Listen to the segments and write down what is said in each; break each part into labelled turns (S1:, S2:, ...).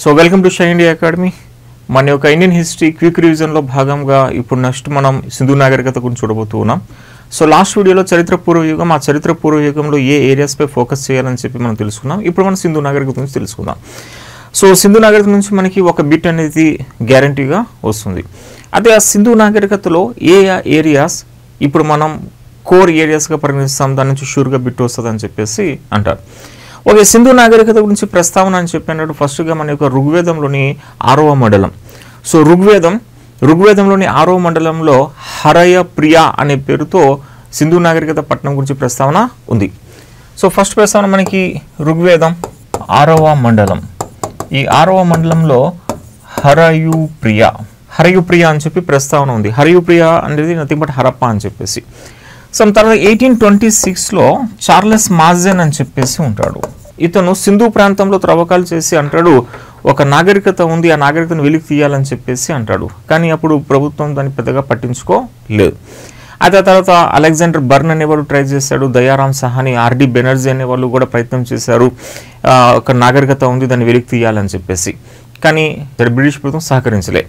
S1: So welcome to shy India academy. మన యొక్క Indian history quick రివిజన్లో భాగంగా ఇప్పుడు నెక్స్ట్ మనం సింధు నాగరికత గురించి చూడబోతూ ఉన్నాం. సో లాస్ట్ వీడియోలో చరిత్ర పూర్వయుగం, ఆ చరిత్ర పూర్వయుగంలో ఏ ఏరియాస్పై ఫోకస్ చేయాలని చెప్పి మనం తెలుసుకున్నాం. ఇప్పుడు మనం సింధు నాగరికత గురించి తెలుసుకుందాం. సో సింధు నాగరికత నుంచి మనకి ఒక బిట్ అనేది గ్యారంటీగా వస్తుంది. అదే ఆ సింధు నాగరికతలో ఏ ఏరియాస్ ఇప్పుడు మనం కోర్ ఏరియాస్గా పరిగణిస్తాం, దాని నుంచి షూర్గా బిట్ వస్తుంది అని చెప్పేసి అంటారు. ఓకే, సింధు నాగరికత గురించి ప్రస్తావన అని చెప్పినట్టు ఫస్ట్గా మన యొక్క ఋగ్వేదంలోని 6వ మండలం. సో ఋగ్వేదంలోని 6వ మండలంలో హరయ ప్రియ అనే పేరుతో సింధు నాగరికత పట్టణం గురించి ప్రస్తావన ఉంది. సో ఫస్ట్ ప్రస్తావన మనకి ఋగ్వేదం 6వ మండలం. ఈ 6వ మండలంలో హరయుప్రియ అని చెప్పి ప్రస్తావన ఉంది. హరయుప్రియ అనేది నథింగ్ బట్ హరప్ప అని చెప్పేసి. సో తర్వాత 1826లో చార్లెస్ మాజెన్ అని చెప్పేసి ఉంటాడు. ఇతను సింధు ప్రాంతంలో త్రవ్వకాలు చేసి అంటాడు ఒక నాగరికత ఉంది, ఆ నాగరికతను వెలికి తీయాలని చెప్పేసి అంటాడు. కానీ అప్పుడు ప్రభుత్వం దాన్ని పెద్దగా పట్టించుకోలేదు. అయితే తర్వాత అలెగ్జాండర్ బర్న్ అనేవాడు ట్రై చేశాడు, దయారాం సహాని, ఆర్డి బెనర్జీ అనేవాళ్ళు కూడా ప్రయత్నం చేశారు, ఒక నాగరికత ఉంది దాన్ని వెలికి తీయాలని చెప్పేసి. కానీ బ్రిటిష్ ప్రభుత్వం సహకరించలే.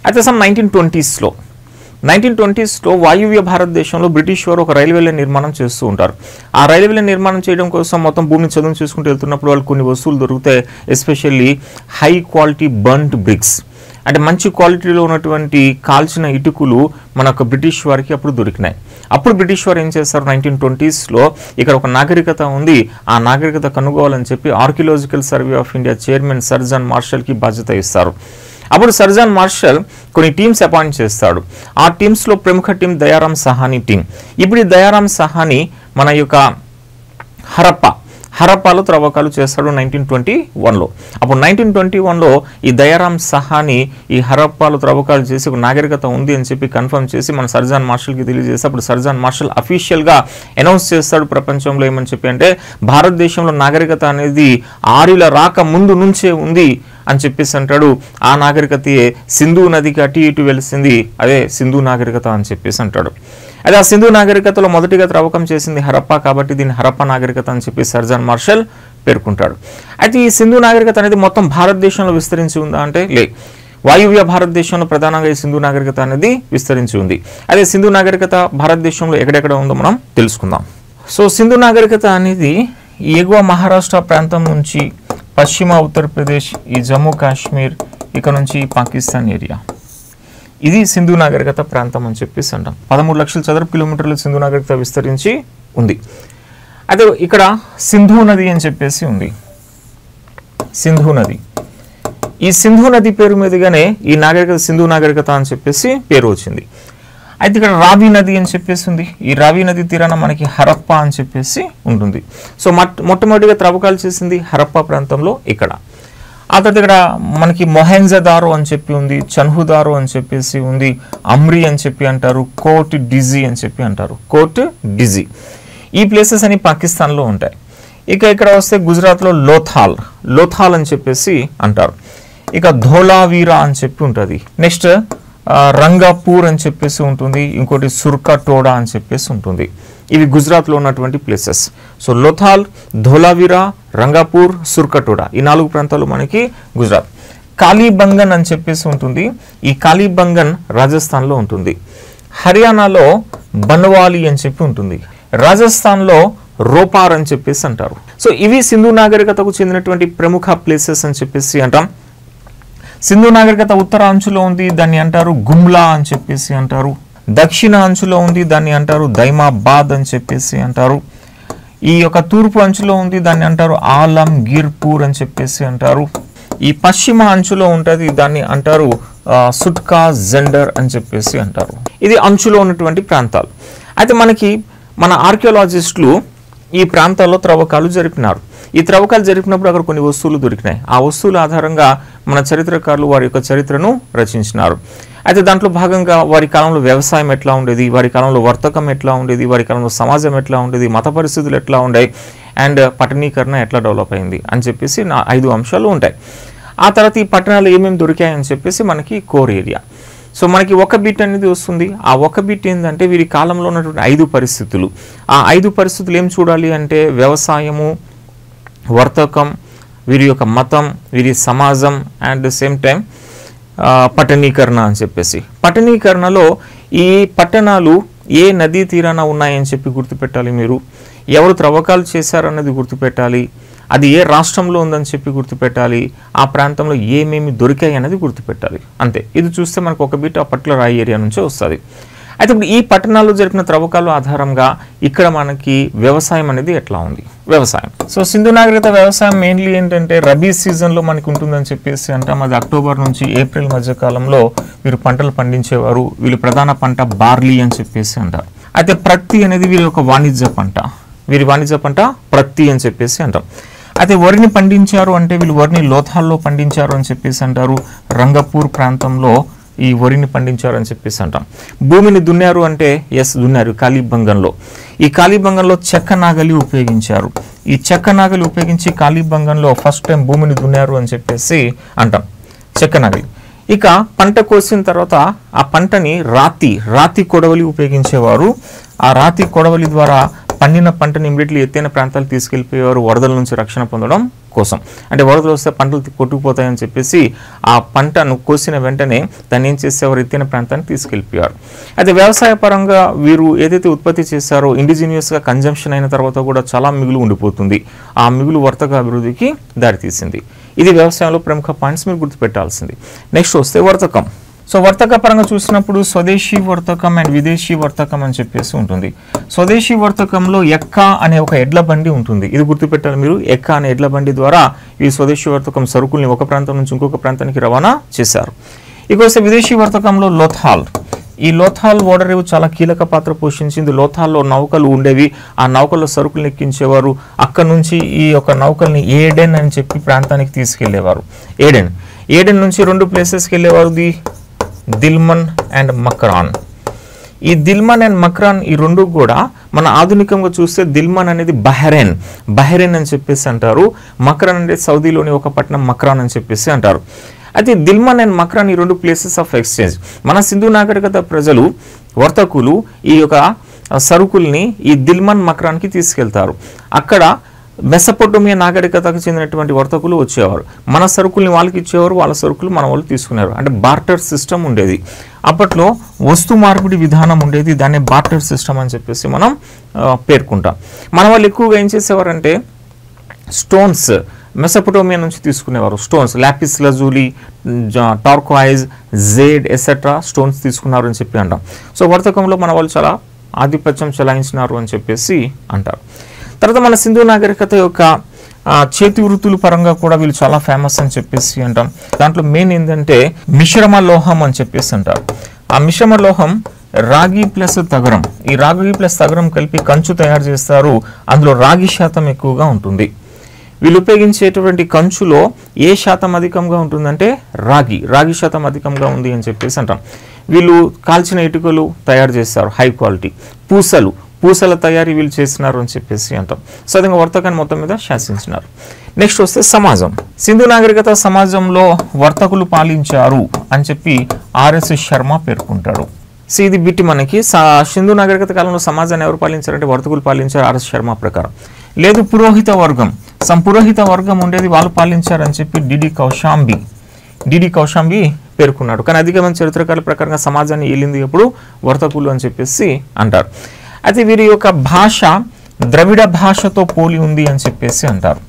S1: అయితే 1920స్లో వాయువ్య భారతదేశంలో బ్రిటిష్ వారు ఒక రైల్వేల నిర్మాణం చేస్తూ ఉంటారు. ఆ రైల్వేల నిర్మాణం చేయడం కోసం మొత్తం భూమిని చదును చేసుకుంటూ వెళ్తున్నప్పుడు వాళ్ళు కొన్ని వస్తువులు దొరుకుతాయి. Especially high quality burned bricks, అంటే మంచి క్వాలిటీలో ఉన్నటువంటి కాల్చిన ఇటుకలు మనకు బ్రిటిష్ వారికి అప్పుడు దొరికినాయి. అప్పుడు బ్రిటిష్ వారు ఏం చేస్తారు, 1920స్లో ఇక్కడ ఒక నాగరికత ఉంది, ఆ నాగరికత కనుగోవాలని చెప్పి archaeological survey of India chairman sir John మార్షల్కి బాధ్యత ఇస్తారు. అప్పుడు సర్ జాన్ మార్షల్ కొన్ని టీమ్స్ అపాయింట్ చేస్తాడు. ఆ టీమ్స్లో ప్రముఖ టీం దయారాం సహాని టీం. ఇప్పుడు ఈ దయారాం సహాని మన యొక్క హరప్పాలో త్రవ్వకాలు చేస్తాడు 1921లో. అప్పుడు 1921లో ఈ దయారాం సహాని ఈ హరప్పాలో త్రవ్వకాలు చేసి ఒక నాగరికత ఉంది అని చెప్పి కన్ఫర్మ్ చేసి మన సర్ జాన్ మార్షల్కి తెలియజేస్తే అప్పుడు సర్ జాన్ మార్షల్ అఫీషియల్గా అనౌన్స్ చేస్తాడు ప్రపంచంలో ఏమని చెప్పి అంటే భారతదేశంలో నాగరికత అనేది ఆర్యుల రాక ముందు నుంచే ఉంది అని చెప్పేసి అంటాడు. ఆ నాగరికతే సింధు నదికి అటు ఇటు వెలిసింది, అదే సింధు నాగరికత అని చెప్పేసి అంటాడు. అదే ఆ సింధు నాగరికతలో మొదటిగా త్రవ్వకం చేసింది హరప్ప, కాబట్టి దీన్ని హరప్ప నాగరికత అని చెప్పి సర్ జాన్ మార్షల్ పేర్కొంటాడు. అయితే ఈ సింధు నాగరికత అనేది మొత్తం భారతదేశంలో విస్తరించి ఉందా అంటే వాయువ్య భారతదేశంలో ప్రధానంగా ఈ సింధు నాగరికత అనేది విస్తరించి ఉంది. అదే సింధు నాగరికత భారతదేశంలో ఎక్కడెక్కడ ఉందో మనం తెలుసుకుందాం. సో సింధు నాగరికత అనేది ఎగువ మహారాష్ట్ర ప్రాంతం నుంచి పశ్చిమ ఉత్తరప్రదేశ్, ఈ జమ్మూ కాశ్మీర్, ఇక నుంచి పాకిస్తాన్ ఏరియా, ఇది సింధు నాగరికత ప్రాంతం అని చెప్పేసి అంటాం. 13 లక్షల చదరపు కిలోమీటర్లు సింధు నాగరికత విస్తరించి ఉంది. అదే ఇక్కడ సింధు నది అని చెప్పేసి ఉంది. సింధు నది, ఈ సింధు నది పేరు మీదుగానే ఈ నాగరికత సింధు నాగరికత అని చెప్పేసి పేరు వచ్చింది. అయితే ఇక్కడ రావి నది అని చెప్పేసి ఉంది. ఈ రావి నది తీరాన మనకి హరప్ప అని చెప్పేసి ఉంటుంది. సో మొట్టమొదటిగా త్రవ్వకాలు చేసింది హరప్ప ప్రాంతంలో ఇక్కడ. ఆ తర్వాత ఇక్కడ మనకి మొహెంజదారో అని చెప్పి ఉంది, చన్హుదారో అని చెప్పేసి ఉంది, అమ్రి అని చెప్పి అంటారు, కోట్ డిజీ అని చెప్పి అంటారు. కోట్ డిజీ ఈ ప్లేసెస్ అని పాకిస్తాన్లో ఉంటాయి. ఇక ఇక్కడ వస్తే గుజరాత్లో లోథాల్ అని చెప్పేసి అంటారు. ఇక ధోలావీరా అని చెప్పి ఉంటుంది. నెక్స్ట్ రంగాపూర్ అని చెప్పేసి ఉంటుంది, ఇంకోటి సుర్కటోడా అని చెప్పేసి ఉంటుంది. ఇవి గుజరాత్లో ఉన్నటువంటి ప్లేసెస్. సో లోథాల్, ధోలావీరా, రంగాపూర్, సుర్కటోడా, ఈ 4 ప్రాంతాలు మనకి గుజరాత్. కాళీబంగన్ అని చెప్పేసి ఉంటుంది. ఈ కాళీబంగన్ రాజస్థాన్లో ఉంటుంది. హర్యానాలో బన్వాలి అని చెప్పి ఉంటుంది. రాజస్థాన్లో రోపార్ అని చెప్పేసి అంటారు. సో ఇవి సింధు నాగరికతకు చెందినటువంటి ప్రముఖ ప్లేసెస్ అని చెప్పేసి అంటాం. సింధు నాగరికత ఉత్తర అంచులో ఉంది, దాన్ని అంటారు గుమ్లా అని చెప్పేసి అంటారు. దక్షిణ అంచులో ఉంది, దాన్ని అంటారు దైమాబాద్ అని చెప్పేసి అంటారు. ఈ యొక్క తూర్పు అంచులో ఉంది, దాన్ని అంటారు ఆలంగీర్పూర్ అని చెప్పేసి అంటారు. ఈ పశ్చిమ అంచులో ఉంటుంది, దాన్ని అంటారు సుట్కా జెండర్ అని చెప్పేసి అంటారు. ఇది అంచులో ఉన్నటువంటి ప్రాంతాలు. అయితే మన ఆర్కియాలజిస్టులు ఈ ప్రాంతాల్లో త్రవ్వకాలు జరిపినారు. ఈ త్రవ్వకాలు జరిపినప్పుడు అక్కడ కొన్ని వస్తువులు దొరికినాయి. ఆ వస్తువుల ఆధారంగా మన చరిత్రకారులు వారి యొక్క చరిత్రను రచించినారు. అయితే దాంట్లో భాగంగా వారి కాలంలో వ్యవసాయం ఎట్లా ఉండేది, వారి కాలంలో వర్తకం ఎట్లా ఉండేది, వారి కాలంలో సమాజం ఎట్లా ఉండేది, మత పరిస్థితులు ఎట్లా ఉన్నాయి, అండ్ పట్టణీకరణ ఎట్లా డెవలప్ అయింది అని చెప్పేసి 5 అంశాలు ఉంటాయి. ఆ తర్వాత ఈ పట్టణాలు ఏమేమి దొరికాయని చెప్పేసి మనకి కోర్ ఏరియా. సో మనకి ఒక బిట్ అనేది వస్తుంది. ఆ ఒక బిట్ ఏంటంటే వీరి కాలంలో ఉన్నటువంటి 5 పరిస్థితులు. ఆ 5 పరిస్థితులు ఏం చూడాలి అంటే వ్యవసాయము, వర్తకం, వీరి యొక్క మతం, వీరి సమాజం అండ్ సేమ్ టైం పట్టణీకరణ అని చెప్పేసి. పట్టణీకరణలో ఈ పట్టణాలు ఏ నదీ తీరాన ఉన్నాయని చెప్పి గుర్తుపెట్టాలి మీరు. ఎవరు త్రవ్వకాలు చేశారన్నది గుర్తుపెట్టాలి. అది ఏ రాష్ట్రంలో ఉందని చెప్పి గుర్తుపెట్టాలి. ఆ ప్రాంతంలో ఏమేమి దొరికాయి అనేది గుర్తుపెట్టాలి. అంతే. ఇది చూస్తే మనకు ఒక బిట్ ఆ పర్టికులర్ ఆ ఏరియా నుంచే వస్తుంది. అయితే ఇప్పుడు ఈ పట్టణాల్లో జరిపిన త్రవ్వకాలు ఆధారంగా ఇక్కడ మనకి వ్యవసాయం అనేది ఎట్లా ఉంది. వ్యవసాయం, సో సింధు నాగరికత వ్యవసాయం మెయిన్లీ ఏంటంటే రబీ సీజన్లో మనకి ఉంటుందని చెప్పేసి అంటాం. అది అక్టోబర్ నుంచి ఏప్రిల్ మధ్య కాలంలో వీరు పంటలు పండించేవారు. వీళ్ళు ప్రధాన పంట బార్లీ అని చెప్పేసి అంటారు. అయితే ప్రత్తి అనేది వీరి యొక్క వాణిజ్య పంట. వీరి వాణిజ్య పంట ప్రత్తి అని చెప్పేసి అంటాం. అయితే వరిని పండించారు అంటే వీళ్ళు వరిని లోథాల్లో పండించారు అని చెప్పేసి అంటారు. రంగపూర్ ప్రాంతంలో ఈ వరిని పండించారు అని చెప్పేసి అంటాం. భూమిని దున్నారు అంటే ఎస్ దున్నారు కాళీబంగంలో. ఈ కాళీబంగంలో చెక్క నాగలి ఉపయోగించారు. ఈ చెక్క నాగలి ఉపయోగించి కాళీబంగంలో ఫస్ట్ టైం భూమిని దున్నారు అని చెప్పేసి అంటాం, చెక్క నాగలి. ఇక పంట కోసిన తర్వాత ఆ పంటని రాతి కొడవలి ఉపయోగించేవారు. ఆ రాతి కొడవలి ద్వారా పండిన పంటని ఇమ్మీడియట్లీ ఎత్తైన ప్రాంతాలు తీసుకెళ్ళిపోయేవారు వరదల నుంచి రక్షణ పొందడం కోసం. అంటే వరదలు వస్తే పంటలు కొట్టుకుపోతాయని చెప్పేసి ఆ పంటను కోసిన వెంటనే దాన్ని ఏం చేసేవారు, ఎత్తైన ప్రాంతాన్ని తీసుకెళ్ళిపోయారు. అయితే వ్యవసాయ పరంగా వీరు ఏదైతే ఉత్పత్తి చేశారో ఇండిజినియస్గా కన్జంప్షన్ అయిన తర్వాత కూడా చాలా మిగులు ఉండిపోతుంది. ఆ మిగులు వర్తక అభివృద్ధికి దారితీసింది. ఇది వ్యవసాయంలో ప్రముఖ పాయింట్స్ మీరు గుర్తుపెట్టాల్సింది. నెక్స్ట్ వస్తే వర్తకం. సో వర్తక పరంగా చూసినప్పుడు స్వదేశీ వర్తకం అండ్ విదేశీ వర్తకం అని చెప్పేసి ఉంటుంది. స్వదేశీ వర్తకంలో ఎక్క అనే ఒక ఎడ్ల బండి ఉంటుంది. ఇది గుర్తుపెట్టాలి మీరు. ఎక్క అనే ఎడ్ల బండి ద్వారా ఈ స్వదేశీ వర్తకం సరుకుల్ని ఒక ప్రాంతం నుంచి ఇంకొక ప్రాంతానికి రవాణా చేశారు. ఇక వస్తే విదేశీ వర్తకంలో లోథాల్. ఈ లోథాల్ ఓడరేవు చాలా కీలక పాత్ర పోషించింది. లోథాల్లో నౌకలు ఉండేవి. ఆ నౌకల్లో సరుకులు ఎక్కించేవారు. అక్కడ నుంచి ఈ యొక్క నౌకల్ని ఏడెన్ అని చెప్పి ప్రాంతానికి తీసుకెళ్లేవారు. ఏడెన్ నుంచి 2 ప్లేసెస్కి వెళ్ళేవారు, దిల్మన్ అండ్ మక్రాన్. ఈ దిల్మన్ అండ్ మక్రాన్ ఈ రెండు కూడా మన ఆధునికంగా చూస్తే దిల్మన్ అనేది బహ్రెయిన్ అని చెప్పేసి అంటారు. మక్రాన్ అంటే సౌదీలోని ఒక పట్టణం మక్రాన్ అని చెప్పేసి అంటారు. అయితే దిల్మన్ అండ్ మక్రాన్ ఈ 2 ప్లేసెస్ ఆఫ్ ఎక్స్చేంజ్. మన సింధు నాగరికత ప్రజలు వర్తకులు ఈ యొక్క సరుకుల్ని ఈ దిల్మన్ మక్రాన్కి తీసుకెళ్తారు. అక్కడ మెసపోటోమియా నాగరికతకు చెందినటువంటి వర్తకులు వచ్చేవారు. మన సరుకుల్ని వాళ్ళకి ఇచ్చేవారు, వాళ్ళ సరుకులు మన వాళ్ళు తీసుకునేవారు. అంటే బార్టర్ సిస్టమ్ ఉండేది. అప్పట్లో వస్తు మార్పిడి విధానం ఉండేది. దాన్ని బార్టర్ సిస్టమ్ అని చెప్పేసి మనం పేర్కొంటాం. మన వాళ్ళు ఎక్కువగా ఏం చేసేవారంటే స్టోన్స్ మెసపోటోమియా నుంచి తీసుకునేవారు. Stones lapis lazuli, turquoise, jade etcetera stones తీసుకున్నారు అని చెప్పి అంటాం. సో వర్తకంలో మన వాళ్ళు చాలా ఆధిపత్యం చెలాయించినారు అని చెప్పేసి అంటారు. తర్వాత మన సింధు నాగరికత యొక్క చేతి వృత్తుల పరంగా కూడా వీళ్ళు చాలా ఫేమస్ అని చెప్పేసి అంటాం. దాంట్లో మెయిన్ ఏంటంటే మిశ్రమ లోహం అని చెప్పేసి అంటారు. ఆ మిశ్రమ లోహం రాగి ప్లస్ తగరం. ఈ రాగి ప్లస్ తగరం కలిపి కంచు తయారు చేస్తారు. అందులో రాగి శాతం ఎక్కువగా ఉంటుంది. వీళ్ళు ఉపయోగించేటువంటి కంచులో ఏ శాతం అధికంగా ఉంటుందంటే రాగి శాతం అధికంగా ఉంది అని చెప్పేసి అంటాం. వీళ్ళు కాల్చిన ఇటుకలు తయారు చేస్తారు, హై క్వాలిటీ. పూసల తయారీ వీళ్ళు చేస్తున్నారు అని చెప్పేసి అంటాం. సదంగా వర్తకాన్ని మొత్తం మీద శాసించినారు. నెక్స్ట్ వస్తే సమాజం. సింధు నాగరికత సమాజంలో వర్తకులు పాలించారు అని చెప్పి ఆర్ఎస్ శర్మ పేర్కొంటాడు. సో ఇది బిట్టి మనకి సింధు నాగరికత కాలంలో సమాజాన్ని ఎవరు పాలించారంటే వర్తకులు పాలించారు ఆర్ఎస్ శర్మ ప్రకారం. లేదు పురోహిత వర్గం ఉండేది, వాళ్ళు పాలించారని చెప్పి డిడి కౌశాంబి పేర్కొన్నాడు. కానీ అధికమైన చరిత్రకారుల ప్రకారంగా సమాజాన్ని ఏలింది ఎప్పుడు వర్తకులు అని చెప్పేసి అంటారు. అయితే వీరి యొక్క భాష ద్రవిడ భాషతో పోలి ఉంది అని చెప్పేసి అంటారు.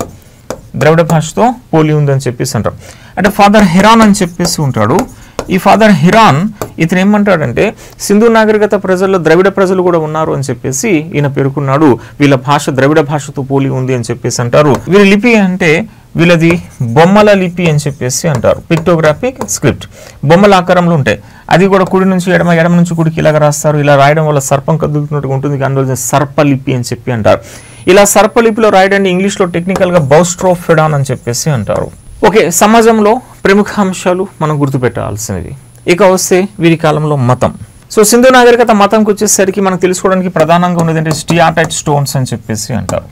S1: అంటే ఫాదర్ హిరాన్ అని చెప్పేసి ఉంటాడు. ఈ ఫాదర్ హిరాన్ ఇతను ఏమంటాడంటే సింధు నాగరికత ప్రజల్లో ద్రవిడ ప్రజలు కూడా ఉన్నారు అని చెప్పేసి ఈయన పేర్కొన్నాడు. వీళ్ళ భాష ద్రవిడ భాషతో పోలి ఉంది అని చెప్పేసి అంటారు. వీళ్ళ లిపి అంటే వీళ్ళది బొమ్మల లిపి అని చెప్పేసి అంటారు. పిక్టోగ్రాఫిక్ స్క్రిప్ట్ బొమ్మల ఆకారంలో ఉంటాయి. అది కూడా కుడి నుంచి ఎడమ నుంచి కుడికి ఇలాగ రాస్తారు. ఇలా రాయడం వల్ల సర్పం కదులుతున్నట్టుగా ఉంటుంది. అందువల్ల సర్పలిపి అని చెప్పి అంటారు. ఇలా సర్పలిపిలో రాయడాన్ని ఇంగ్లీష్లో టెక్నికల్గా బౌస్ట్రోఫెడాన్ అని చెప్పేసి అంటారు. ఓకే, సమాజంలో ప్రముఖ అంశాలు మనం గుర్తుపెట్టాల్సినవి. ఇక వస్తే వీరి కాలంలో మతం. సో సింధు నాగరికత మతంకి వచ్చేసరికి మనం తెలుసుకోవడానికి ప్రధానంగా ఉన్నది అంటే స్టియాటైట్ స్టోన్స్ అని చెప్పేసి అంటారు.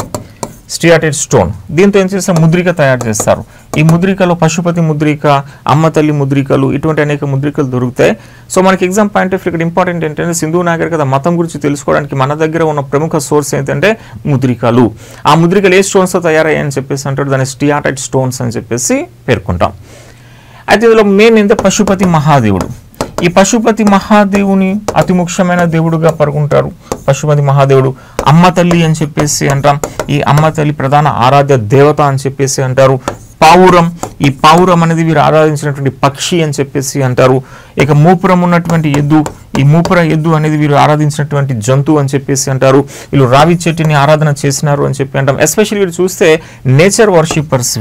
S1: స్టియాటైట్ స్టోన్. దీంతో ఏం చేస్తారు, ముద్రిక తయారు చేస్తారు. ఈ ముద్రికలో పశుపతి ముద్రిక, అమ్మ తల్లి ముద్రికలు, ఇటువంటి అనేక ముద్రికలు దొరుకుతాయి. సో మనకి ఎగ్జామ్ పాయింట్ ఆఫ్ ఇక్కడ ఇంపార్టెంట్ ఏంటంటే సింధు నాగరికత మతం గురించి తెలుసుకోవడానికి మన దగ్గర ఉన్న ప్రముఖ సోర్స్ ఏంటంటే ముద్రికలు. ఆ ముద్రికలు ఏ స్టోన్స్తో తయారయ్యాయని చెప్పేసి అంటారు, దాన్ని స్టియాటైట్ స్టోన్స్ అని చెప్పేసి పేర్కొంటాం. అయితే ఇందులో మెయిన్ ఏంటంటే పశుపతి మహాదేవుడు. ఈ పశుపతి మహాదేవుని అతి ముఖ్యమైన దేవుడుగా పరుగుంటారు. పశుపతి మహాదేవుడు అమ్మ తల్లి అని చెప్పేసి అంటాం. ఈ అమ్మ తల్లి ప్రధాన ఆరాధ్య దేవత అని చెప్పేసి అంటారు. పావురం, ఈ పావురం అనేది వీరు ఆరాధించినటువంటి పక్షి అని చెప్పేసి అంటారు. ఇక మూపురం ఉన్నటువంటి ఎద్దు, ఈ మూపుర ఎద్దు అనేది వీరు ఆరాధించినటువంటి జంతువు అని చెప్పేసి అంటారు. వీళ్ళు రావి చెట్టుని ఆరాధన చేసినారు అని చెప్పి అంటాం. ఎస్పెషల్లీ వీళ్ళు చూస్తే నేచర్ వర్షిప్పర్స్.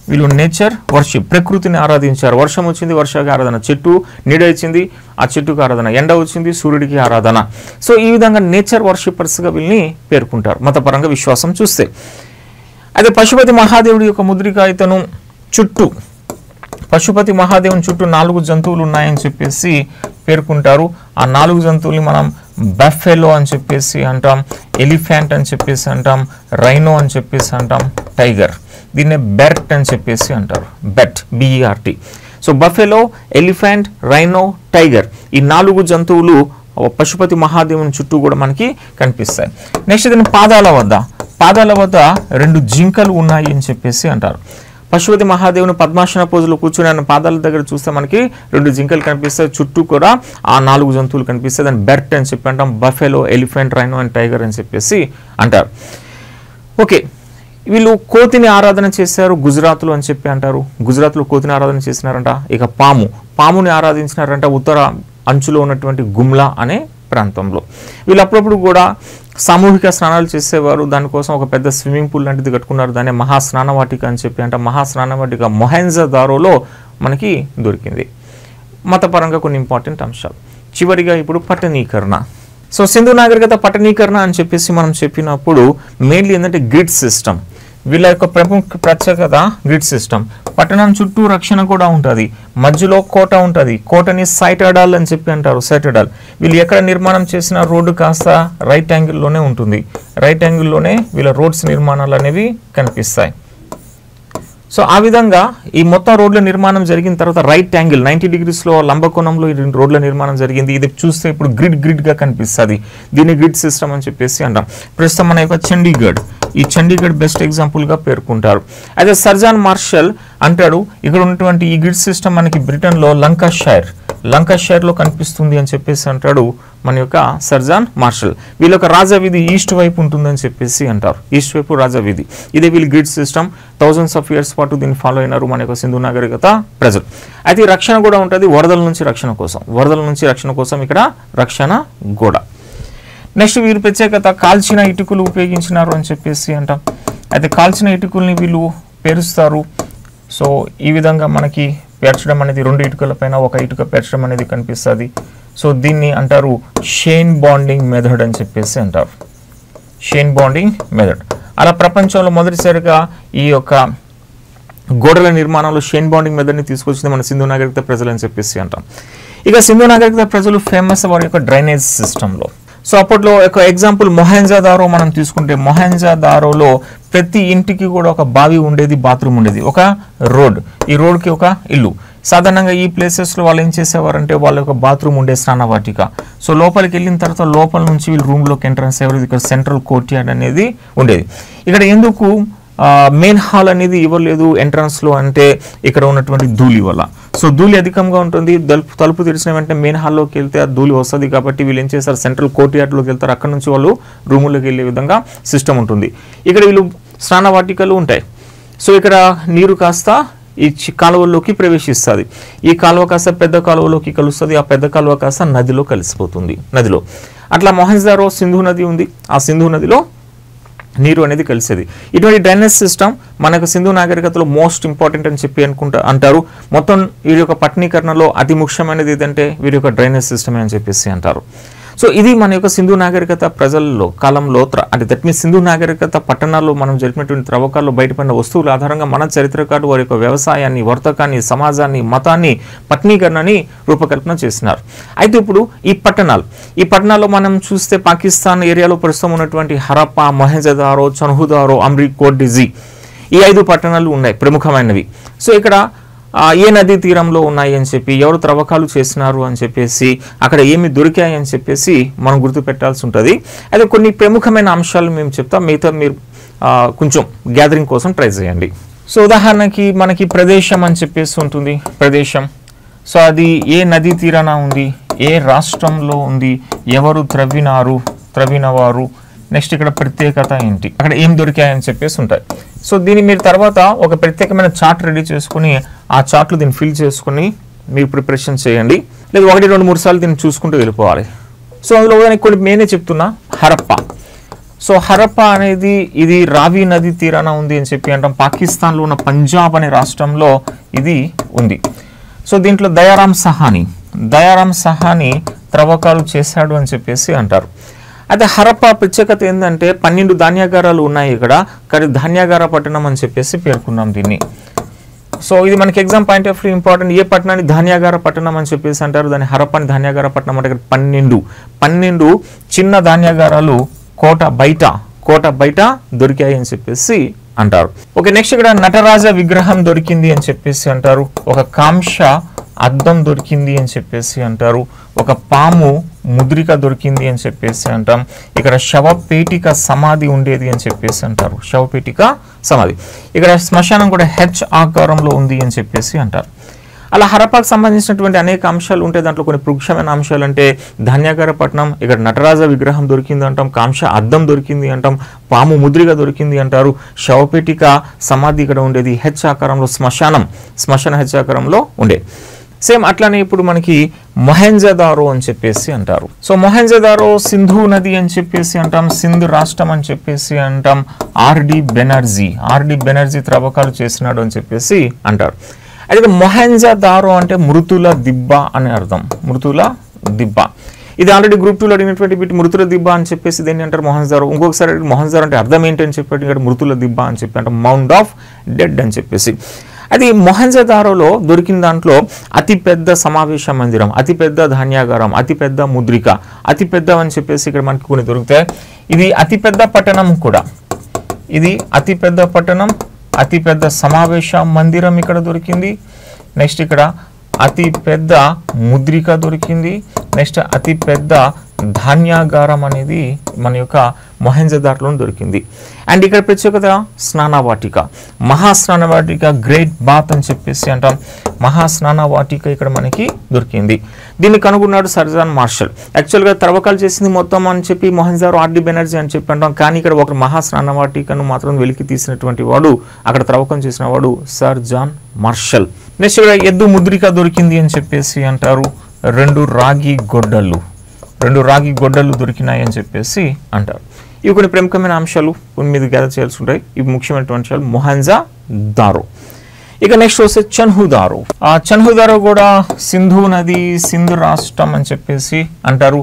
S1: వీళ్ళు నేచర్ వర్షిప్, ప్రకృతిని ఆరాధించారు. వర్షం వచ్చింది, వర్షానికి ఆరాధన. చెట్టు నీడ ఇచ్చింది, ఆ చెట్టుకు ఆరాధన. ఎండ వచ్చింది, సూర్యుడికి ఆరాధన. సో ఈ విధంగా నేచర్ వర్షిప్పర్స్గా వీళ్ళని పేర్కొంటారు మతపరంగా విశ్వాసం చూస్తే. అయితే పశుపతి మహాదేవుడి యొక్క ముద్రిక ఇతను చుట్టూ, పశుపతి మహాదేవుని చుట్టూ 4 జంతువులు ఉన్నాయని చెప్పేసి పేర్కొంటారు. ఆ 4 జంతువుల్ని మనం బఫెలో అని చెప్పేసి అంటాం, ఎలిఫెంట్ అని చెప్పేసి అంటాం, రైనో అని చెప్పేసి అంటాం, టైగర్. దీన్నే బెర్ట్ అని చెప్పేసి అంటారు, బెట్, BERT. So buffalo, elephant, rhino, tiger, ఈ 4 జంతువులు పశుపతి మహాదేవుని చుట్టూ కూడా మనకి కనిపిస్తాయి. నెక్స్ట్ దీని పాదాల వద్ద 2 జింకలు ఉన్నాయి అని చెప్పేసి అంటారు. పశుపతి మహాదేవుని పద్మాసన పోజులో కూర్చుని ఆయన పాదాల దగ్గర చూస్తే మనకి 2 జింకలు కనిపిస్తాయి. చుట్టూ కూడా ఆ 4 జంతువులు కనిపిస్తాయి. దాన్ని బెర్ట్ అని చెప్పి అంటాం. Buffalo, elephant, rhino and tiger అని చెప్పేసి అంటారు. ఓకే, వీళ్ళు కోతిని ఆరాధన చేశారు గుజరాత్లో అని చెప్పి అంటారు. గుజరాత్లో కోతిని ఆరాధన చేసినారంట. ఇక పాముని ఆరాధించినారంట ఉత్తర అంచులో ఉన్నటువంటి గుమ్లా అనే ప్రాంతంలో. వీళ్ళు అప్పుడప్పుడు కూడా సామూహిక స్నానాలు చేసేవారు. దానికోసం ఒక పెద్ద స్విమ్మింగ్ పూల్ లాంటిది కట్టుకున్నారు. దాన్ని మహాస్నానవాటిక అని చెప్పి అంట. మహాస్నానవాటిక మొహెంజోదారోలో మనకి దొరికింది. మతపరంగా కొన్ని ఇంపార్టెంట్ అంశాలు. చివరిగా ఇప్పుడు పట్టణీకరణ. సో సింధు నాగరికత పట్టణీకరణ అని చెప్పేసి మనం చెప్పినప్పుడు మెయిన్లీ ఏంటంటే గ్రిడ్ సిస్టమ్. వీళ్ళ యొక్క ప్రత్యేకత గ్రిడ్ సిస్టమ్. పట్టణం చుట్టూ రక్షణ కూడా ఉంటుంది. మధ్యలో కోట ఉంటుంది. కోటని సైటడాల్ అని చెప్పి అంటారు, సైటడాల్. వీళ్ళు ఎక్కడ నిర్మాణం చేసిన రోడ్డు కాస్త రైట్ యాంగిల్లోనే ఉంటుంది. రైట్ యాంగిల్లోనే వీళ్ళ రోడ్స్ నిర్మాణాలు అనేవి కనిపిస్తాయి. సో ఆ విధంగా ఈ మొత్తం రోడ్ల నిర్మాణం జరిగిన తర్వాత రైట్ యాంగిల్ 90 degreesలో లంబకోణంలో ఈ రోడ్ల నిర్మాణం జరిగింది. ఇది చూస్తే ఇప్పుడు గ్రిడ్గా కనిపిస్తుంది. దీన్ని గ్రిడ్ సిస్టమ్ అని చెప్పేసి అంటాం. ప్రస్తుతం మన యొక్క చండీగఢ్, ఈ చండీగఢ్ బెస్ట్ ఎగ్జాంపుల్గా పేర్కొంటారు. అయితే సర్జాన్ మార్షల్ అంటాడు ఇక్కడ ఉన్నటువంటి ఈ గ్రిడ్ సిస్టమ్ మనకి బ్రిటన్లో లంకాషైర్లో కనిపిస్తుంది అని చెప్పేసి అంటాడు మన యొక్క సర్జాన్ మార్షల్. వీళ్ళ యొక్క రాజవీధి ఈస్ట్ వైపు ఉంటుందని చెప్పేసి అంటారు. ఈస్ట్ వైపు రాజవీధి. ఇదే వీళ్ళ grid system. Thousands of years పాటు దీన్ని ఫాలో అయినారు మన యొక్క సింధు నాగరికత ప్రజలు. అయితే ఈ రక్షణ కూడా ఉంటుంది వరదల నుంచి రక్షణ కోసం ఇక్కడ రక్షణ గోడ. నెక్స్ట్ వీరి ప్రత్యేకత కాల్చిన ఇటుకలు ఉపయోగించినారు అని చెప్పేసి అంటాం. అయితే కాల్చిన ఇటుకల్ని వీళ్ళు పేరుస్తారు. సో ఈ విధంగా మనకి పేర్చడం అనేది 2 ఇటుకల పైన 1 ఇటుక పేర్చడం అనేది కనిపిస్తుంది. సో దీన్ని అంటారు షేన్ బాండింగ్ మెథడ్ అని చెప్పేసి అంటారు. షేన్ బాండింగ్ మెథడ్. అలా ప్రపంచంలో మొదటిసారిగా ఈ యొక్క గోడల నిర్మాణంలో షేన్ బాండింగ్ మెథడ్ని తీసుకొచ్చింది మన సింధు నాగరికత ప్రజలు అని చెప్పేసి అంటాం. ఇక సింధు నాగరికత ప్రజలు ఫేమస్ వారి యొక్క డ్రైనేజ్ సిస్టంలో. సో అప్పట్లో ఒక ఎగ్జాంపుల్ మొహెంజోదారో మనం తీసుకుంటే మొహెంజోదారోలో ప్రతి ఇంటికి కూడా ఒక బావి ఉండేది, బాత్రూమ్ ఉండేది, ఒక రోడ్, ఈ రోడ్కి ఒక ఇల్లు. సాధారణంగా ఈ ప్లేసెస్లో వాళ్ళు ఏం చేసేవారంటే వాళ్ళ యొక్క బాత్రూమ్ ఉండే స్నానవాటిక. సో లోపలికి వెళ్ళిన తర్వాత లోపల నుంచి వీళ్ళు రూమ్లోకి ఎంట్రన్స్ అయ్యేవారు. ఇక్కడ సెంట్రల్ కోర్ట్యార్డ్ అనేది ఉండేది. ఇక్కడ ఎందుకు మెయిన్ హాల్ అనేది ఇవ్వలేదు ఎంట్రన్స్లో అంటే ఇక్కడ ఉన్నటువంటి ధూళి వల్ల. సో ధూళి అధికంగా ఉంటుంది. తలుపు తెరిచిన వెంటనే మెయిన్ హాల్లోకి వెళ్తే ఆ ధూళి వస్తుంది. కాబట్టి వీళ్ళు ఏం చేస్తారు, సెంట్రల్ కోర్ట్యార్డ్లోకి వెళ్తారు. అక్కడ నుంచి వాళ్ళు రూముల్లోకి వెళ్ళే విధంగా సిస్టమ్ ఉంటుంది. ఇక్కడ వీళ్ళు స్నానవాటికలు ఉంటాయి. సో ఇక్కడ నీరు కాస్త ఈ కాలువల్లోకి ప్రవేశిస్తుంది. ఈ కాలువ కాస్త పెద్ద కాలువలోకి కలుస్తుంది. ఆ పెద్ద కాలువ కాస్త నదిలో కలిసిపోతుంది. నదిలో అట్లా మొహెంజోదారో సింధు నది ఉంది. ఆ సింధు నదిలో నీరు అనేది కలిసేది. ఇటువంటి డ్రైనేజ్ సిస్టమ్ మనకు సింధు నాగరికతలో మోస్ట్ ఇంపార్టెంట్ అని చెప్పి అంటారు. మొత్తం వీరి యొక్క పట్టణీకరణలో అతి ముఖ్యమైనది ఏదంటే వీరి యొక్క డ్రైనేజ్ సిస్టమే అని చెప్పేసి అంటారు. సో ఇది మన యొక్క సింధు నాగరికత ప్రజల్లో కాలంలో అంటే దట్ మీన్స్ సింధు నాగరికత పట్టణాల్లో మనం జరిపినటువంటి త్రవ్వకాల్లో బయటపడిన వస్తువుల ఆధారంగా మన చరిత్రకారులు వారి యొక్క వ్యవసాయాన్ని, వర్తకాన్ని, సమాజాన్ని, మతాన్ని, పట్టణీకరణని రూపకల్పన చేసినారు. అయితే ఇప్పుడు ఈ పట్టణాల్లో మనం చూస్తే పాకిస్తాన్ ఏరియాలో ప్రస్తుతం ఉన్నటువంటి హరప్పా, మొహెంజోదారో, చన్హుదారో, అమ్రి, కోట్డిజీ ఈ 5 పట్టణాలు ఉన్నాయి ప్రముఖమైనవి. సో ఇక్కడ ఏ నదీ తీరంలో ఉన్నాయి అని చెప్పి, ఎవరు త్రవ్వకాలు చేసినారు అని చెప్పేసి, అక్కడ ఏమి దొరికాయి అని చెప్పేసి మనం గుర్తుపెట్టాల్సి ఉంటుంది. అయితే కొన్ని ప్రముఖమైన అంశాలు మేము చెప్తాం, మిగతా మీరు కొంచెం గ్యాదరింగ్ కోసం ట్రై చేయండి. సో ఉదాహరణకి మనకి ప్రదేశం అని చెప్పేసి ఉంటుంది, ప్రదేశం. సో అది ఏ నదీ తీరాన ఉంది, ఏ రాష్ట్రంలో ఉంది, ఎవరు త్రవ్వినవారు, నెక్స్ట్ ఇక్కడ ప్రత్యేకత ఏంటి, అక్కడ ఏం దొరికాయని చెప్పేసి ఉంటాయి. సో దీన్ని మీరు తర్వాత ఒక ప్రత్యేకమైన చార్ట్ రెడీ చేసుకుని ఆ చార్ట్లు దీన్ని ఫిల్ చేసుకుని మీరు ప్రిపరేషన్ చేయండి, లేదా 1, 2, 3 సార్లు దీన్ని చూసుకుంటూ వెళ్ళిపోవాలి. సో అందులో కొన్ని నేనే చెప్తున్నా. హరప్పా. సో హరప్పా అనేది ఇది రావి నది తీరాన ఉంది అని చెప్పి అంటాం. పాకిస్తాన్లో ఉన్న పంజాబ్ అనే రాష్ట్రంలో ఇది ఉంది. సో దీంట్లో దయారాం సహాని త్రవ్వకాలు చేశాడు అని చెప్పేసి అంటారు. అయితే హరప్పా ప్రత్యేకత ఏంటంటే 12 ధాన్యాగారాలు ఉన్నాయి ఇక్కడ, కానీ ధాన్యాగార పట్టణం అని చెప్పేసి పేర్కొన్నాం దీన్ని. సో ఇది మనకి exam point of view important. ఏ పట్టణాన్ని ధాన్యాగార పట్టణం అని చెప్పేసి అంటారు, దాన్ని హరప్పాని ధాన్యాగార పట్టణం అంటే 12 చిన్న ధాన్యాగారాలు కోట బయట దొరికాయి అని చెప్పేసి అంటారు. ఓకే, నెక్స్ట్ ఇక్కడ నటరాజ విగ్రహం దొరికింది అని చెప్పేసి అంటారు. ఒక కాంక్ష అద్దం దొరికింది అని చెప్పేసి అంటారు. ఒక పాము ముద్రిక దొరికింది అని చెప్పేసి అంటాం. ఇక్కడ శవపేటిక సమాధి ఉండేది అని చెప్పేసి అంటారు. శవపేటిక సమాధి. ఇక్కడ శ్మశానం కూడా హెచ్ ఆకారంలో ఉంది అని చెప్పేసి అంటారు. అలా హరప్పాకు సంబంధించినటువంటి అనేక అంశాలు ఉంటాయి. దాంట్లో కొన్ని ముఖ్యమైన అంశాలు అంటే ధాన్యాగార పట్టణం, ఇక్కడ నటరాజ విగ్రహం దొరికింది అంటాం, కాంక్ష అద్దం దొరికింది అంటాం, పాము ముద్రిక దొరికింది అంటారు, శవపేటిక సమాధి ఇక్కడ ఉండేది, హెచ్ ఆకారంలో శ్మశాన హెచ్ ఆకారంలో ఉండే. సేమ్ అట్లానే ఇప్పుడు మనకి మొహెంజోదారో అని చెప్పేసి అంటారు. సో మొహెంజోదారో సింధు నది అని చెప్పేసి అంటాం, సింధ్ రాష్ట్రం అని చెప్పేసి అంటాం. ఆర్డి బెనర్జీ త్రవ్వకాలు చేసినాడు అని చెప్పేసి అంటారు. అయితే మొహెంజోదారో అంటే మృతుల దిబ్బ అని అర్థం. మృతుల దిబ్బ ఇది ఆల్రెడీ గ్రూప్ 2లో అడిగినటువంటి వీటి మృతుల దిబ్బ అని చెప్పేసి దీన్ని అంటారు మొహెంజోదారో. ఇంకొకసారి అంటే అర్థం ఏంటి అని చెప్పి ఇక్కడ మృతుల దిబ్బ అని చెప్పి అంటే మౌండ్ ఆఫ్ డెడ్ అని చెప్పేసి. అది మొహెంజోదారోలో దొరికిన దాంట్లో అతిపెద్ద సమావేశ మందిరం, అతిపెద్ద ధాన్యాగారం, అతిపెద్ద ముద్రిక, అతిపెద్ద అని చెప్పేసి ఇక్కడ మనకి కొన్ని దొరుకుతాయి. ఇది అతిపెద్ద పట్టణం కూడా, ఇది అతిపెద్ద పట్టణం, అతిపెద్ద సమావేశ మందిరం ఇక్కడ దొరికింది. నెక్స్ట్ ఇక్కడ అతిపెద్ద ముద్రిక దొరికింది. నెక్స్ట్ అతిపెద్ద ధాన్యాగారం అనేది మన యొక్క మొహెంజోదారోలో దొరికింది. అండ్ ఇక్కడ ప్రత్యేకత స్నానవాటిక, మహాస్నానవాటిక, గ్రేట్ బాత్ అని చెప్పేసి అంటాం. మహాస్నానవాటిక ఇక్కడ మనకి దొరికింది. దీన్ని కనుగొన్నాడు సర్జాన్ మార్షల్. యాక్చువల్గా త్రవ్వకాలు చేసింది మొత్తం అని చెప్పి మొహెంజోదారో ఆర్డి బెనర్జీ అని చెప్పి అంటాం, కానీ ఇక్కడ ఒక మహాస్నానవాటికను మాత్రం వెలికి తీసినటువంటి వాడు, అక్కడ త్రవ్వకం చేసిన వాడు సర్జాన్ మార్షల్. నెక్స్ట్ ఇక్కడ ఎద్దు ముద్రిక దొరికింది అని చెప్పేసి అంటారు. 2 రాగి గొడ్డలు దొరికినాయి అని చెప్పేసి అంటారు. ఇవి కొన్ని ప్రముఖమైన అంశాలు, కొన్ని మీద గ్యాదర్ చేయాల్సి ఉంటాయి. ఇవి ముఖ్యమైనటువంటి అంశాలు మొహెంజోదారో. ఇక నెక్స్ట్ వస్తే చన్హుదారో కూడా సింధు నది, సింధ్ రాష్ట్రం అని చెప్పేసి అంటారు.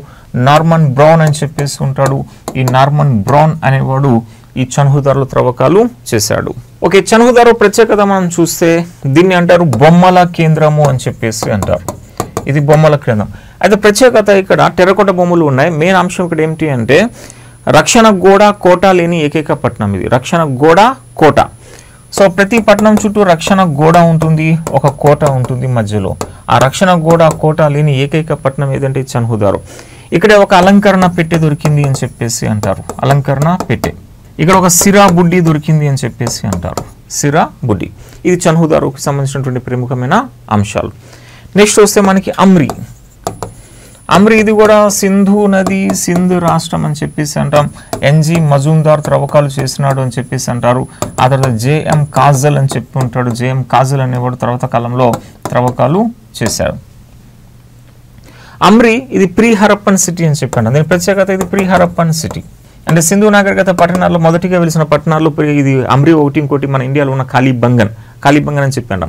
S1: నార్మన్ బ్రౌన్ అని చెప్పేసి ఉంటాడు. ఈ నార్మన్ బ్రౌన్ అనేవాడు ఈ చన్హుదారోలో త్రవ్వకాలు చేశాడు. ఓకే, చన్హుదారో ప్రత్యేకత మనం చూస్తే దీన్ని అంటారు బొమ్మల కేంద్రము అని చెప్పేసి అంటారు. ఇది బొమ్మల కేంద్రం. అయితే ప్రత్యేకత ఇక్కడ టెర్రకోట బొమ్మలు ఉన్నాయి. మెయిన్ అంశం ఇక్కడ ఏమిటి అంటే రక్షణ గోడ కోట లేని ఏకైక పట్టణం ఇది. రక్షణ గోడ కోట. సో ప్రతి పట్టణం చుట్టూ రక్షణ గోడ ఉంటుంది, ఒక కోట ఉంటుంది మధ్యలో. ఆ రక్షణ గోడ కోట లేని ఏకైక పట్టణం ఏదంటే చన్హుదారో. ఇక్కడ ఒక అలంకరణ పెట్టె దొరికింది అని చెప్పేసి అంటారు. అలంకరణ పెట్టె. ఇక్కడ ఒక సిరా బుడ్డి దొరికింది అని చెప్పేసి అంటారు. సిరా బుడ్డి. ఇది చన్హుదారోకి సంబంధించినటువంటి ప్రముఖమైన అంశాలు. నెక్స్ట్ వస్తే మనకి అమ్రి ఇది కూడా సింధు నది, సింధ్ రాష్ట్రం అని చెప్పేసి అంటాం. ఎన్జి మజుందార్ త్రవ్వకాలు చేసినాడు అని చెప్పేసి అంటారు. ఆ తర్వాత జేఎం కాజల్ అని చెప్పి ఉంటాడు. జేఎం కాజల్ అనేవాడు తర్వాత కాలంలో త్రవ్వకాలు చేశాడు. అమ్రి ఇది ప్రీ హరప్పన్ సిటీ అని చెప్పాను. దీని ప్రత్యేకత ఇది ప్రీ హరప్పన్ సిటీ అంటే సింధు నాగరికత పట్టణాల్లో మొదటిగా వెలిసిన పట్టణాల్లో ఇది అమ్రి ఒకటి, ఇంకోటి మన ఇండియాలో ఉన్న కాళీబంగన్ అని చెప్పాను.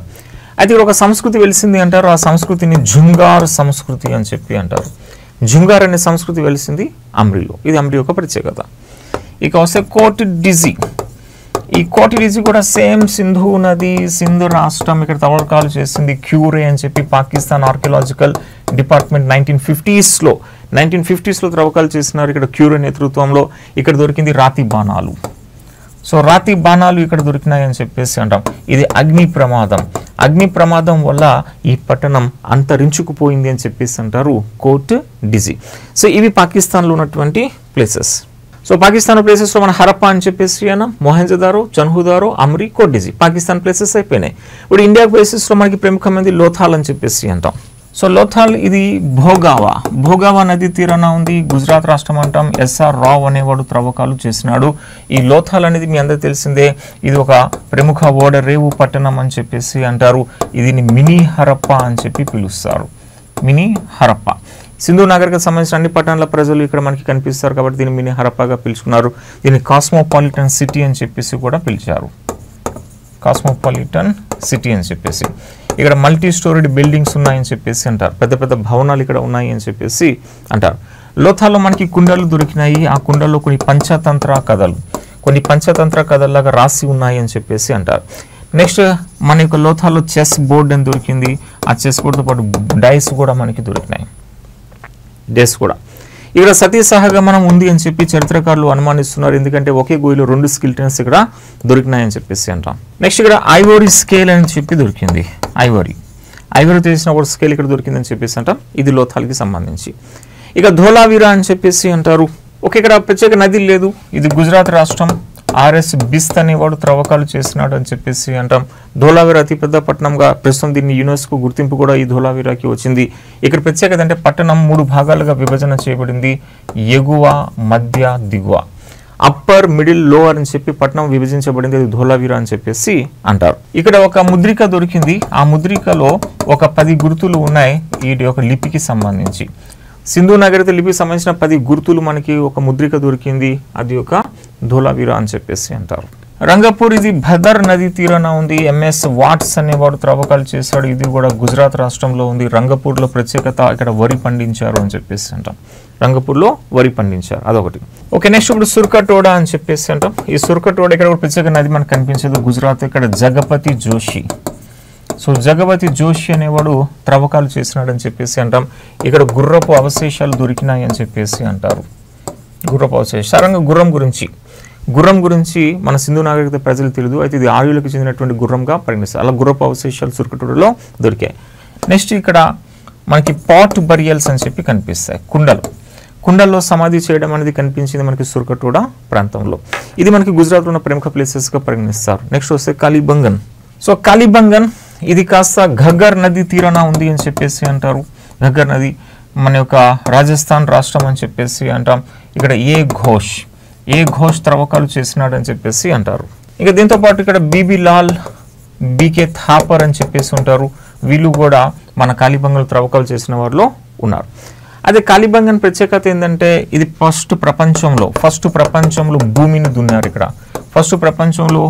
S1: అయితే ఇక్కడ ఒక సంస్కృతి వెలిసింది అంటారు. ఆ సంస్కృతిని జుంగార్ సంస్కృతి అని చెప్పి అంటారు. జుంగార్ అనే సంస్కృతి వెలిసింది అమ్రిలో. ఇది అమ్రి యొక్క ప్రత్యేకత. ఇక వస్తే కోట్ డిజీ. ఈ కోట్ డిజీ కూడా సేమ్ సింధు నది, సింధు రాష్ట్రం ఇక్కడ తవ్వకాలు చేసింది క్యూరే అని చెప్పి పాకిస్తాన్ ఆర్కియలాజికల్ డిపార్ట్మెంట్ 1950s లో తవ్వకాలు చేసినారు ఇక్కడ క్యూరే నేతృత్వంలో. ఇక్కడ దొరికింది రాతి బాణాలు. సో రాతి బాణాలు ఇక్కడ దొరికినాయని చెప్పేసి అంటాం. ఇది అగ్ని ప్రమాదం వల్ల ఈ పట్టణం అంతరించుకుపోయింది అని చెప్పేసి అంటారు కోట్ డిజీ. సో ఇవి పాకిస్తాన్లో ఉన్నటువంటి ప్లేసెస్. సో పాకిస్తాన్ ప్లేసెస్లో మన హరప్పా అని చెప్పేసి అన్నాం, మొహెంజోదారో, చన్హుదారో, అమ్రి, కోట్ డిజీ పాకిస్తాన్ ప్లేసెస్ అయిపోయినాయి. ఇప్పుడు ఇండియా ప్లేసెస్లో మనకి ప్రముఖమైనది లోథాల్ అని చెప్పేసి అంటాం. సో లోథాల్ ఇది భోగావా నది తీరాన ఉంది, గుజరాత్ రాష్ట్రం అంటాం. ఎస్ఆర్ రావ్ అనేవాడు త్రవ్వకాలు చేసినాడు. ఈ లోథాల్ అనేది మీ అందరూ తెలిసిందే, ఇది ఒక ప్రముఖ ఓడరేవు పట్టణం అని చెప్పేసి అంటారు. ఇది మినీ హరప్పా అని చెప్పి పిలుస్తారు. మినీ హరప్పా సింధు నాగరికత సంబంధించిన అన్ని పట్టణాల ప్రజలు ఇక్కడ మనకి కనిపిస్తారు కాబట్టి దీన్ని మినీ హరప్పాగా పిలుచుకున్నారు. దీన్ని కాస్మోపాలిటన్ సిటీ అని చెప్పేసి కూడా పిలిచారు. కాస్మోపాలిటన్ సిటీ అని చెప్పేసి. ఇక్కడ మల్టీ స్టోరీడ్ బిల్డింగ్స్ ఉన్నాయని చెప్పేసి అంటారు. పెద్ద పెద్ద భవనాలు ఇక్కడ ఉన్నాయి అని చెప్పేసి అంటారు. లోథాల్లో మనకి కుండలు దొరికినాయి. ఆ కుండల్లో కొన్ని పంచతంత్ర కథల్లాగా రాసి ఉన్నాయి అని చెప్పేసి అంటారు. నెక్స్ట్ మన యొక్క లోథాల్లో చెస్ బోర్డ్ అని దొరికింది. ఆ చెస్ బోర్డ్తో పాటు డైస్ కూడా మనకి దొరికినాయి. ఇక్కడ సతీ సహగమనం ఉంది అని చెప్పి చరిత్రకారులు అనుమానిస్తున్నారు. ఎందుకంటే ఒకే గోయిలో 2 స్కెలిటన్స్ ఇక్కడ దొరికినాయని చెప్పేసి అంటాం. నెక్స్ట్ ఇక్కడ ఐవోరీ స్కేల్ అని చెప్పి దొరికింది. ఐవోరీ తెలిసిన ఒక స్కేల్ ఇక్కడ దొరికిందని చెప్పేసి అంటాం. ఇది లోథాల్కి సంబంధించి. ఇక ధోలావీరా అని చెప్పేసి అంటారు. ఓకే, ఇక్కడ ప్రత్యేక నది లేదు. ఇది గుజరాత్ రాష్ట్రం. ఆర్ఎస్ బిస్త్ అనేవాడు త్రవ్వకాలు చేసినాడు అని చెప్పేసి అంటాం. ధోలావీరా అతిపెద్ద పట్టణంగా ప్రస్తుతం దీన్ని యునెస్కో గుర్తింపు కూడా ఈ ధోలావీరాకి వచ్చింది. ఇక్కడ ప్రత్యేకత అంటే పట్టణం 3 భాగాలుగా విభజన చేయబడింది. ఎగువ, మధ్య, దిగువ, అప్పర్, మిడిల్, లోవర్ అని చెప్పి పట్టణం విభజించబడింది. అది ధోలావీరా అని చెప్పేసి అంటారు. ఇక్కడ ఒక ముద్రిక దొరికింది. ఆ ముద్రికలో ఒక 10 గుర్తులు ఉన్నాయి ఈ యొక్క లిపికి సంబంధించి. సింధు నాగరికత లిపికి సంబంధించిన 10 గుర్తులు మనకి ఒక ముద్రిక దొరికింది. అది ఒక ధోలావీరా అని చెప్పేసి అంటారు. రంగపూర్ ఇది భదర్ నది తీరాన ఉంది. ఎంఎస్ వాట్స్ అనేవాడు త్రవ్వకాలు చేశాడు. ఇది కూడా గుజరాత్ రాష్ట్రంలో ఉంది. రంగపూర్లో ప్రత్యేకత ఇక్కడ వరి పండించారు అని చెప్పేసి అంటాం. రంగపూర్లో వరి పండించారు, అదొకటి. ఓకే, నెక్స్ట్ ఇప్పుడు సుర్కటోడా అని చెప్పేసి అంటాం. ఈ సుర్కటోడా ఇక్కడ ఒక ప్రత్యేక నది మనకు కనిపించదు గుజరాత్. ఇక్కడ జగపతి జోషి. సో జగపతి జోషి అనేవాడు త్రవ్వకాలు చేసినాడు అని చెప్పేసి అంటాం. ఇక్కడ గుర్రపు అవశేషాలు దొరికినాయి అని చెప్పేసి అంటారు. గుర్రపు అవశేషాలు సారంగా గుర్రం గురించి మన సింధు నాగరికత ప్రజలు తెలియదు. అయితే ఇది ఆర్యులకు చెందినటువంటి గుర్రంగా పరిగణిస్తారు. అలా గుర్రపు అవశేషాలు సుర్కటోడాలో దొరికాయి. నెక్స్ట్ ఇక్కడ మనకి పాట్ బరియల్స్ అని చెప్పి కనిపిస్తాయి. కుండల్లో సమాధి చేయడం అనేది కనిపించింది మనకి సుర్కటోడా ప్రాంతంలో. ఇది మనకి గుజరాత్లో ఉన్న ప్రముఖ ప్లేసెస్గా పరిగణిస్తారు. నెక్స్ట్ వస్తే కాళీబంగన్. సో కాళీబంగన్ ఇది కాస్త ఘగ్గర్ నది తీరాన ఉంది అని చెప్పేసి అంటారు. ఘగ్గర్ నది మన యొక్క రాజస్థాన్ రాష్ట్రం అని చెప్పేసి అంటాం. ఇక్కడ ఏ ఘోష్ త్రవ్వకాలు చేసినాడు అని చెప్పేసి అంటారు. ఇక దీంతో పాటు ఇక్కడ బీబీ లాల్, బీకే థాపర్ అని చెప్పేసి ఉంటారు. వీళ్ళు కూడా మన కాళీబంగన్ త్రవ్వకాలు చేసిన వారిలో ఉన్నారు. అదే కాళీబంగన్ ప్రత్యేకత ఏంటంటే ఇది ఫస్ట్ ప్రపంచంలో భూమిని దున్నారు. ఇక్కడ ఫస్ట్ ప్రపంచంలో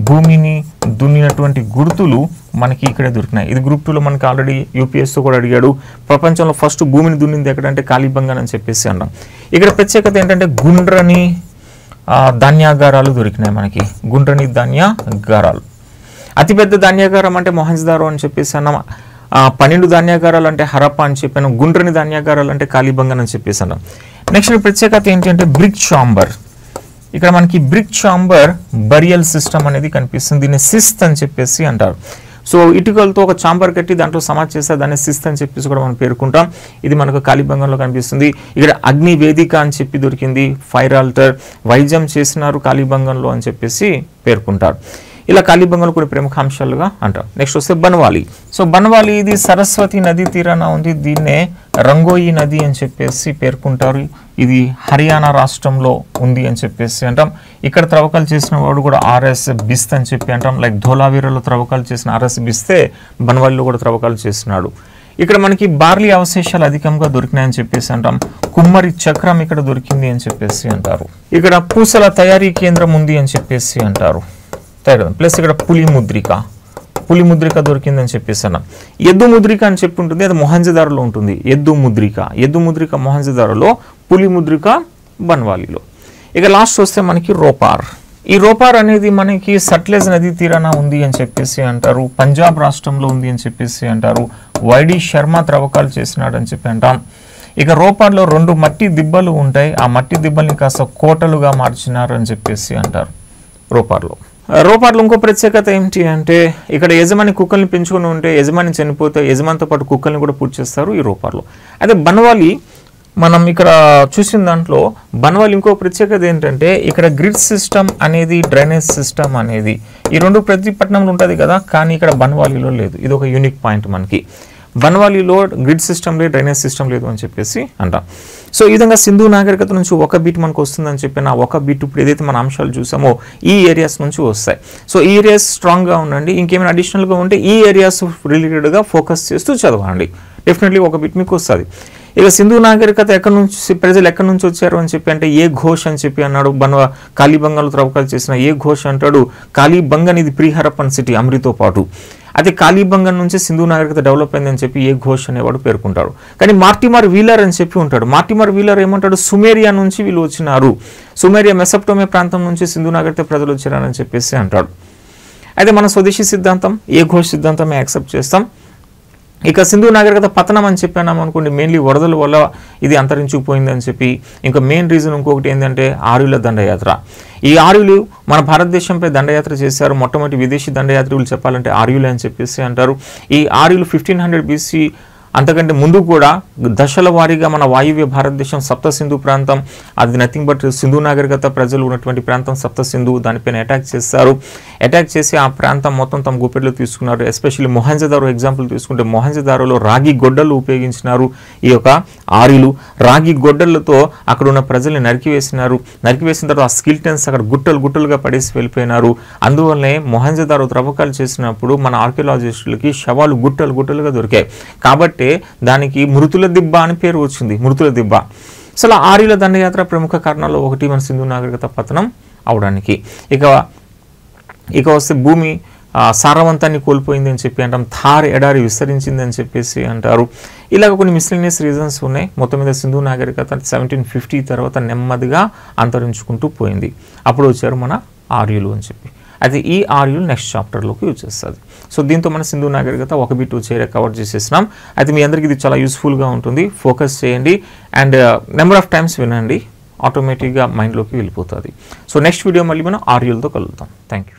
S1: భూమిని దున్నినటువంటి గుర్తులు మనకి ఇక్కడే దొరికినాయి. ఇది గ్రూప్ 2లో మనకి ఆల్రెడీ యూపీఎస్తో కూడా అడిగాడు. ప్రపంచంలో ఫస్ట్ భూమిని దున్నింది ఎక్కడంటే కాళీబంగన్ అని చెప్పేసి అన్నాం. ఇక్కడ ప్రత్యేకత ఏంటంటే గుండ్రని ధాన్యాగారాలు దొరికినాయి మనకి. గుండ్రని ధాన్యాగారాలు. అతిపెద్ద ధాన్యాగారం అంటే మొహెంజోదారో అని చెప్పేసి అన్నాం. 12 ధాన్యాగారాలు అంటే హరప్పా అని చెప్పాను. గుండ్రని ధాన్యాగారాలు అంటే కాళీబంగన్ అని చెప్పేసి అన్నాం. నెక్స్ట్ ప్రత్యేకత ఏంటంటే బ్రిక్ చాంబర్. ఇక్కడ మనకి బ్రిక్ చాంబర్ బరియల్ సిస్టమ్ అనేది కనిపిస్తుంది. దీన్ని సిస్త్ అని చెప్పేసి అంటారు. సో ఇటుకలతో ఒక చాంబర్ కట్టి దాంట్లో సమాధి చేస్తే దాన్ని సిస్త్ అని చెప్పేసి కూడా మనం పేర్కొంటాం. ఇది మనకు కాళీబంగన్లో కనిపిస్తుంది. ఇక్కడ అగ్ని వేదిక అని చెప్పి దొరికింది. ఫైర్ ఆల్టర్, వైద్యం చేసినారు కాళీబంగన్లో అని చెప్పేసి పేర్కొంటారు. ఇలా కాళీబంగన్ కూడా ప్రముఖ అంశాలుగా అంటారు. నెక్స్ట్ వస్తే బన్వాలి. సో బన్వాలి ఇది సరస్వతి నది తీరాన ఉంది. దీన్నే రంగోయి నది అని చెప్పేసి పేర్కొంటారు. ఇది హర్యానా రాష్ట్రంలో ఉంది అని చెప్పేసి అంటాం. ఇక్కడ త్రవ్వకాలు చేసిన వాడు కూడా ఆర్ఎస్ బిస్త్ అని చెప్పి అంటాం. లైక్ ధోలావీరాలో త్రవ్వకాలు చేసిన ఆర్ఎస్ బిస్తే బన్వాలీలో కూడా త్రవ్వకాలు చేసినాడు. ఇక్కడ మనకి బార్లీ అవశేషాలు అధికంగా దొరికినాయని చెప్పేసి అంటాం. కుమ్మరి చక్రం ఇక్కడ దొరికింది అని చెప్పేసి అంటారు. ఇక్కడ పూసల తయారీ కేంద్రం ఉంది అని చెప్పేసి అంటారు. ప్లస్ ఇక్కడ పులి పులి ముద్రిక దొరికిందని చెప్పేసి అన్నాం. ఎద్దు ముద్రిక అని చెప్పి ఉంటుంది, అది మొహంజదారోలో ఉంటుంది. ఎద్దు ముద్రిక మొహంజదారోలో, పులి ముద్రిక బన్వాలీలో. ఇక లాస్ట్ వస్తే మనకి రోపార్. ఈ రోపార్ అనేది మనకి సట్లెజ్ నదీ తీరాన ఉంది అని చెప్పేసి అంటారు, పంజాబ్ రాష్ట్రంలో ఉంది అని చెప్పేసి అంటారు. వైడి శర్మ త్రవ్వకాలు చేసినాడు అని చెప్పి అంటాం. ఇక రోపార్లో 2 మట్టి దిబ్బలు ఉంటాయి, ఆ మట్టి దిబ్బల్ని కాస్త కోటలుగా మార్చినారు అని చెప్పేసి అంటారు రోపార్లో ఇంకో ప్రత్యేకత ఏంటి అంటే, ఇక్కడ యజమాని కుక్కల్ని పెంచుకుని ఉంటే యజమాని చనిపోతే యజమానితో పాటు కుక్కల్ని కూడా పూజ చేస్తారు ఈ రోపార్లో. అయితే బన్వాలి మనం ఇక్కడ చూసిన దాంట్లో బన్వాలి ఇంకో ప్రత్యేకత ఏంటంటే, ఇక్కడ గ్రిడ్ సిస్టమ్ అనేది, డ్రైనేజ్ సిస్టమ్ అనేది ఈ 2 ప్రతి పట్టణంలో ఉంటుంది కదా, కానీ ఇక్కడ బన్వాలీలో లేదు. ఇది ఒక యూనిక్ పాయింట్ మనకి. బన్వాలీలో గ్రిడ్ సిస్టమ్ లేదు, డ్రైనేజ్ సిస్టమ్ లేదు అని చెప్పేసి అంటాం. సో ఈ విధంగా సింధు నాగరికత నుంచి ఒక బిట్ మనకు వస్తుందని చెప్పిన ఒక బిట్ ఇప్పుడు ఏదైతే మన అంశాలు చూసామో ఈ ఏరియాస్ నుంచి వస్తాయి. సో ఈ ఏరియాస్ స్ట్రాంగ్గా ఉండండి, ఇంకేమైనా అడిషనల్గా ఉంటే ఈ ఏరియాస్ రిలేటెడ్గా ఫోకస్ చేస్తూ చదవండి, డెఫినెట్లీ ఒక బిట్ మీకు వస్తుంది. ఇక సింధు నాగరికత ప్రజలు ఎక్కడి నుంచి వచ్చారు అని చెప్పి అంటే ఏ ఘోష్ అని చెప్పి అన్నాడు. కాళీబంగంలో త్రవ్వకాలు చేసిన ఏ ఘోష్ అంటాడు, కాళీబంగన్ ఇది ప్రీ హరప్పన్ సిటీ అమ్రితో పాటు. అయితే కాళీబంగన్ నుంచి సింధు నాగరికత డెవలప్ అయిందని చెప్పి ఏ ఘోష్ అనేవాడు పేర్కొంటాడు. కానీ మార్టిమర్ వీలర్ అని చెప్పి ఉంటాడు. మార్టిమర్ వీలర్ ఏమంటాడు, సుమేరియా నుంచి వీళ్ళు వచ్చినారు, సుమేరియా మెసొపటోమియా ప్రాంతం నుంచి సింధు నాగరికత ప్రజలు వచ్చారని చెప్పేసి అంటాడు. అయితే మన స్వదేశీ సిద్ధాంతం ఏ ఘోష్ సిద్ధాంతమే యాక్సెప్ట్ చేస్తాం. ఇక సింధు నాగరికత పతనం అని చెప్పాము అనుకోండి, మెయిన్లీ వరదల వల్ల ఇది అంతరించుకుపోయింది అని చెప్పి. ఇంకా మెయిన్ రీజన్ ఇంకొకటి ఏంటంటే ఆర్యుల దండయాత్ర. ఈ ఆర్యులు మన భారతదేశంపై దండయాత్ర చేశారు. మొట్టమొదటి విదేశీ దండయాత్రికులు చెప్పాలంటే ఆర్యులు అని చెప్పేసి అంటారు. ఈ ఆర్యులు 1500 BC అంతకంటే ముందు కూడా దశల వారీగా మన వాయువ్య భారతదేశం సప్త సింధు ప్రాంతం, అది నథింగ్ బట్ సింధు నాగరికత ప్రజలు ఉన్నటువంటి ప్రాంతం సప్త సింధు, దానిపైన అటాక్ చేస్తారు. అటాక్ చేసి ఆ ప్రాంతం మొత్తం తమ గుప్పెట్లో తీసుకున్నారు. ఎస్పెషల్లీ మొహంజదారో ఎగ్జాంపుల్ తీసుకుంటే మొహంజదారోలో రాగి గొడ్డలు ఉపయోగించినారు ఈ యొక్క ఆర్యులు. రాగి గొడ్డలతో అక్కడ ఉన్న ప్రజల్ని నరికివేసినారు. నరికివేసిన తర్వాత ఆ స్కిల్టన్స్ అక్కడ గుట్టలుగా పడేసి వెళ్ళిపోయినారు. అందువల్లనే మొహంజదారో త్రవ్వకాలు చేసినప్పుడు మన ఆర్కియాలజిస్టులకి శవాలు గుట్టలుగా దొరికాయి. కాబట్టి దానికి మృతుల దిబ్బ అని పేరు వచ్చింది, మృతుల దిబ్బ. అసలు ఆర్యుల దండయాత్ర ప్రముఖ కారణాల్లో ఒకటి మన సింధు నాగరికత పతనం అవడానికి. ఇక వస్తే భూమి సారవంతాన్ని కోల్పోయింది అని చెప్పి అంటాం. థార్ ఎడారి విస్తరించింది అని చెప్పేసి అంటారు. ఇలాగ కొన్ని మిస్లీనియస్ రీజన్స్ ఉన్నాయి. మొత్తం మీద సింధు నాగరికత 1750 తర్వాత నెమ్మదిగా అంతరించుకుంటూ పోయింది. అప్పుడు వచ్చారు మన ఆర్యులు అని చెప్పి. అది ఈ ఆర్యులు నెక్స్ట్ చాప్టర్లోకి యూజ్ చేస్తుంది. సో దీంతో మన సింధు నాగరికత 1B2 కవర్ చేసేసినాం. అయితే మీ అందరికీ ఇది చాలా యూస్ఫుల్గా ఉంటుంది, ఫోకస్ చేయండి అండ్ నెంబర్ ఆఫ్ టైమ్స్ వినండి, ఆటోమేటిక్గా మైండ్లోకి వెళ్ళిపోతుంది. సో నెక్స్ట్ వీడియో మళ్ళీ మనం ఆర్యులతో కలుద్దాం. Thank you.